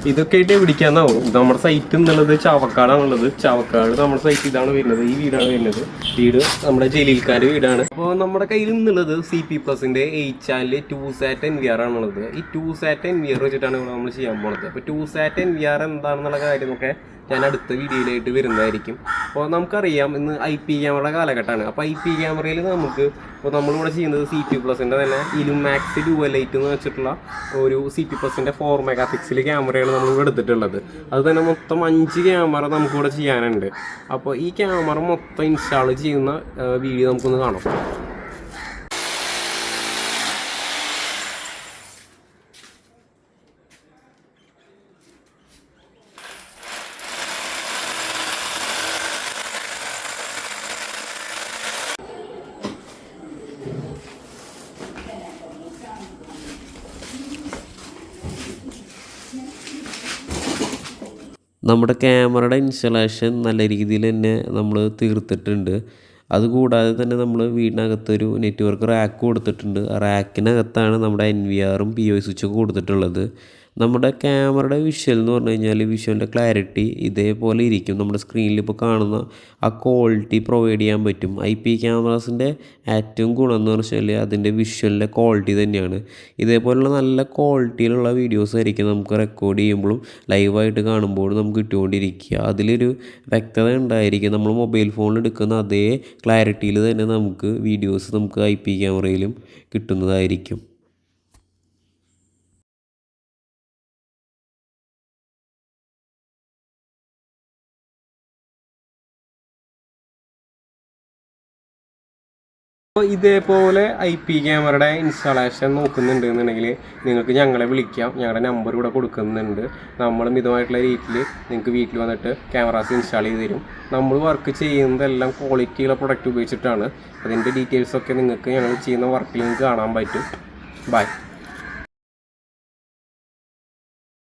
ഇതൊക്കെ ആയിട്ട് എവിടേക്കാന്നാവും. നമ്മുടെ സൈറ്റ് എന്നുള്ളത് ചാവക്കാടാണുള്ളത്. ചാവക്കാട് നമ്മുടെ സൈറ്റ് ഇതാണ് വരുന്നത്. ഈ വീടാണ് വരുന്നത്. വീട് നമ്മുടെ ജലീൽക്കാരുടെ വീടാണ്. അപ്പോൾ നമ്മുടെ കയ്യിൽ നിന്നുള്ളത് CP+ന്റെ 8 ചാനൽ 2SAT NVR ആണുള്ളത്. ഈ 2SAT NVR വെച്ചിട്ടാണ് ഇവിടെ നമ്മൾ ചെയ്യാൻ പോകുന്നത്. അപ്പോൾ 2SAT NVR എന്താണെന്നുള്ള കാര്യമൊക്കെ ഞാൻ അടുത്ത വീഡിയോയിലായിട്ട് വരുന്നതായിരിക്കും. അപ്പോൾ നമുക്കറിയാം ഇന്ന് IP ക്യാമറ കാലഘട്ടമാണ്. അപ്പോൾ IP ക്യാമറയിൽ നമുക്ക് ഇപ്പോൾ നമ്മളിവിടെ ചെയ്യുന്നത് CP+ന്റെ തന്നെ ഇലുമാക്സ് ഡുവലൈറ്റ് എന്ന് വെച്ചിട്ടുള്ള ഒരു CP+ന്റെ 4 മെഗാ പിക്സൽ ക്യാമറയാണ് നമ്മളിവിടെ എടുത്തിട്ടുള്ളത്. അത് തന്നെ മൊത്തം 5 ക്യാമറ നമുക്കിവിടെ ചെയ്യാനുണ്ട്. അപ്പോൾ ഈ ക്യാമറ മൊത്തം ഇൻസ്റ്റാൾ ചെയ്യുന്ന വീഡിയോ നമുക്കൊന്ന് കാണാം. നമ്മുടെ ക്യാമറയുടെ ഇൻസ്റ്റലേഷൻ നല്ല രീതിയിൽ തന്നെ നമ്മൾ തീർത്തിട്ടുണ്ട്. അതുകൂടാതെ തന്നെ നമ്മൾ വീടിനകത്തൊരു നെറ്റ്വർക്ക് റാക്ക് കൊടുത്തിട്ടുണ്ട്. ആ റാക്കിനകത്താണ് നമ്മുടെ NVRും POI സ്വിച്ചൊക്കെ കൊടുത്തിട്ടുള്ളത്. നമ്മുടെ ക്യാമറയുടെ വിഷ്വൽ എന്ന് പറഞ്ഞു കഴിഞ്ഞാൽ വിഷ്വലിൻ്റെ ക്ലാരിറ്റി ഇതേപോലെ ഇരിക്കും. നമ്മുടെ സ്ക്രീനിൽ ഇപ്പോൾ കാണുന്ന ആ ക്വാളിറ്റി പ്രൊവൈഡ് ചെയ്യാൻ പറ്റും. IP ക്യാമറാസിൻ്റെ ഏറ്റവും ഗുണം എന്ന് പറഞ്ഞാൽ അതിൻ്റെ വിഷ്വലിൻ്റെ ക്വാളിറ്റി തന്നെയാണ്. ഇതേപോലുള്ള നല്ല ക്വാളിറ്റിയിലുള്ള വീഡിയോസ് ആയിരിക്കും നമുക്ക് റെക്കോർഡ് ചെയ്യുമ്പോഴും ലൈവായിട്ട് കാണുമ്പോഴും നമുക്ക് കിട്ടുകൊണ്ടിരിക്കുക. അതിലൊരു വ്യക്തത ഉണ്ടായിരിക്കും. നമ്മൾ മൊബൈൽ ഫോണിൽ എടുക്കുന്ന അതേ ക്ലാരിറ്റിയിൽ തന്നെ നമുക്ക് വീഡിയോസ് നമുക്ക് IP ക്യാമറയിലും കിട്ടുന്നതായിരിക്കും. അപ്പോൾ ഇതേപോലെ IP ക്യാമറയുടെ ഇൻസ്റ്റാളേഷൻ നോക്കുന്നുണ്ട് എന്നുണ്ടെങ്കിൽ നിങ്ങൾക്ക് ഞങ്ങളെ വിളിക്കാം. ഞങ്ങളുടെ നമ്പർ ഇവിടെ കൊടുക്കുന്നുണ്ട്. നമ്മൾ മിതമായിട്ടുള്ള റേറ്റിൽ നിങ്ങൾക്ക് വീട്ടിൽ വന്നിട്ട് ക്യാമറാസ് ഇൻസ്റ്റാൾ ചെയ്ത് തരും. നമ്മൾ വർക്ക് ചെയ്യുന്നതെല്ലാം ക്വാളിറ്റിയുള്ള പ്രൊഡക്റ്റ് ഉപയോഗിച്ചിട്ടാണ്. അതിൻ്റെ ഡീറ്റെയിൽസൊക്കെ നിങ്ങൾക്ക് ഞങ്ങൾ ചെയ്യുന്ന വർക്കിൽ നിങ്ങൾക്ക് കാണാൻ പറ്റും. ബൈ.